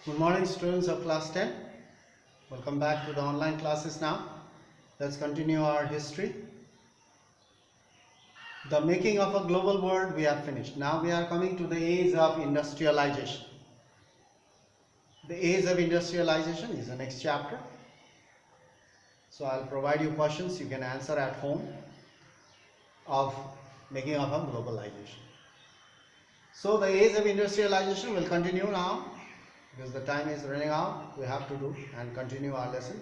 Good morning, students of class 10. Welcome back to the online classes now. Let's continue our history. The making of a global world we have finished. Now we are coming to the age of industrialization. The age of industrialization is the next chapter. So I'll provide you questions you can answer at home of making of a globalization. So the age of industrialization will continue now. Because the time is running out, we have to do and continue our lesson.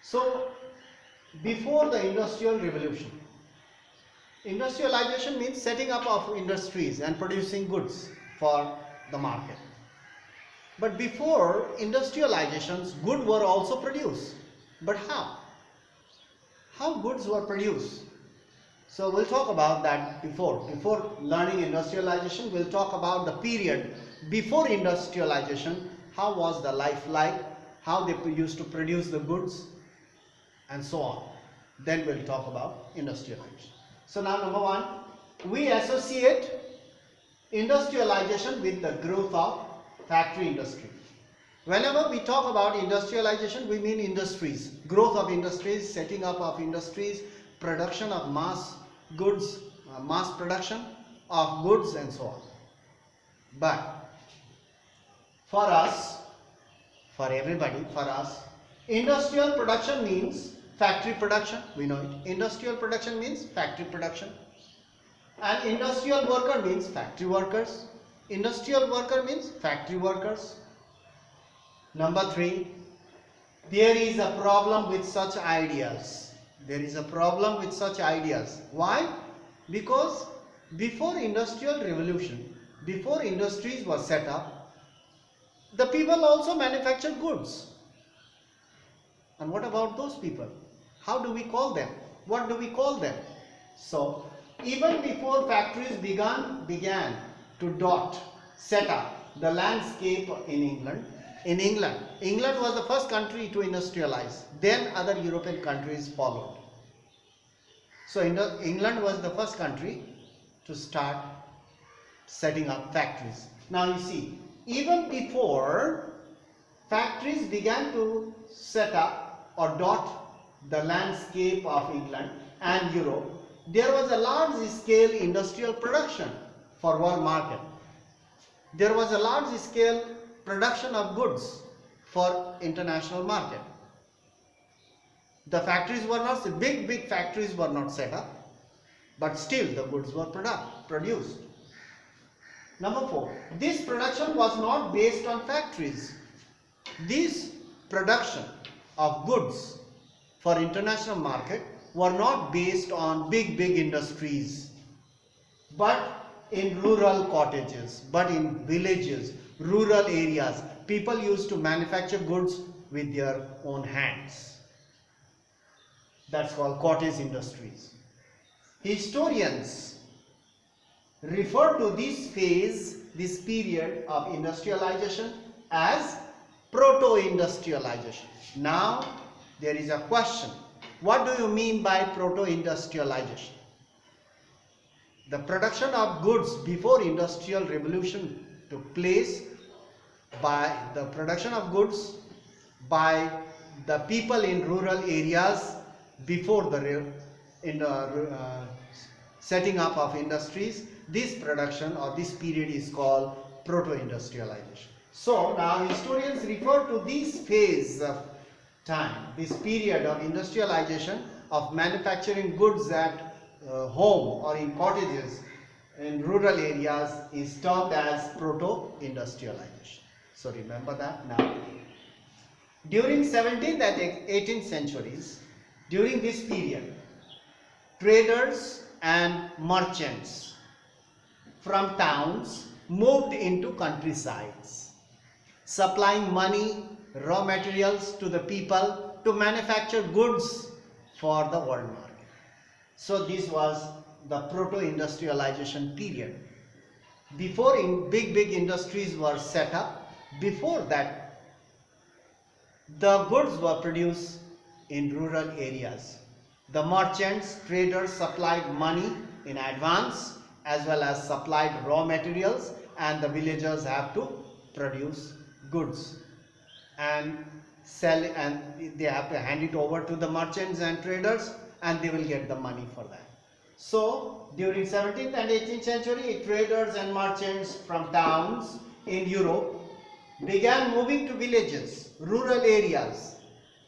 So, before the industrial revolution, industrialization means setting up of industries and producing goods for the market. But before industrializations, goods were also produced. But how? How goods were produced? So we'll talk about that before learning industrialization. We'll talk about the period before industrialization. How was the life like, how they used to produce the goods, and so on. Then we'll talk about industrialization. So now number one, we associate industrialization with the growth of factory industry. Whenever we talk about industrialization, we mean industries, growth of industries, setting up of industries, production of mass goods, mass production of goods, and so on. But for us, for everybody, for us, industrial production means factory production. We know it. Industrial production means factory production. And industrial worker means factory workers. Industrial worker means factory workers. Number three, there is a problem with such ideas. There is a problem with such ideas. Why? Because before industrial revolution, before industries were set up, the people also manufactured goods. And what about those people? How do we call them? What do we call them? So, even before factories began to set up the landscape in England. In England was the first country to industrialize. Then other European countries followed. So, England was the first country to start setting up factories. Now you see, even before factories began to set up or dot the landscape of England and Europe, there was a large scale industrial production for world market. There was a large scale production of goods for international market. The factories were not, big factories were not set up, but still the goods were produced. Number four, this production was not based on factories. This production of goods for international market were not based on big industries, but in rural cottages, but in villages, rural areas. People used to manufacture goods with their own hands. That's called cottage industries. Historians refer to this phase, this period of industrialization as proto-industrialization. Now there is a question. What do you mean by proto-industrialization? The production of goods before industrial revolution took place by the production of goods by the people in rural areas before the setting up of industries. This production or this period is called proto-industrialization. So now historians refer to this phase of time, this period of industrialization, of manufacturing goods at home or in cottages in rural areas, is termed as proto-industrialization. So remember that now. During 17th and 18th centuries, during this period, traders and merchants from towns moved into countrysides, supplying money, raw materials to the people to manufacture goods for the world market. So this was the proto-industrialization period. Before big industries were set up, before that the goods were produced in rural areas. The merchants, traders supplied money in advance as well as supplied raw materials, and the villagers have to produce goods and sell, and they have to hand it over to the merchants and traders, and they will get the money for that. So during 17th and 18th century, traders and merchants from towns in Europe began moving to villages, rural areas.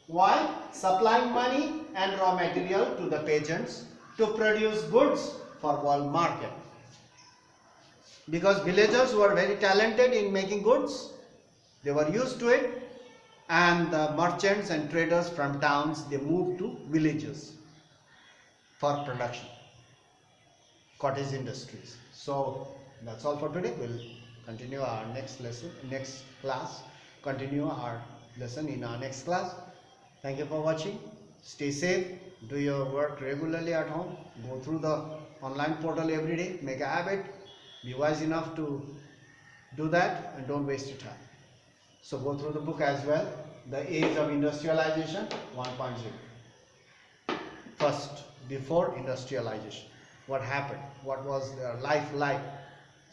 Why? Supplying money and raw material to the peasants to produce goods for world market. Because villagers were very talented in making goods, they were used to it, and the merchants and traders from towns, they moved to villages for production, cottage industries. So that's all for today. We'll continue our next lesson, next class, continue our lesson in our next class. Thank you for watching. Stay safe, do your work regularly at home, go through the online portal every day, make a habit, be wise enough to do that, and don't waste your time. So go through the book as well, The Age of Industrialization 1.0. First, before industrialization, what happened, what was their life like,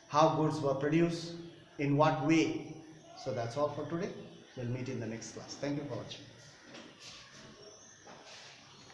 how goods were produced, in what way. So that's all for today. We'll meet in the next class. Thank you for watching.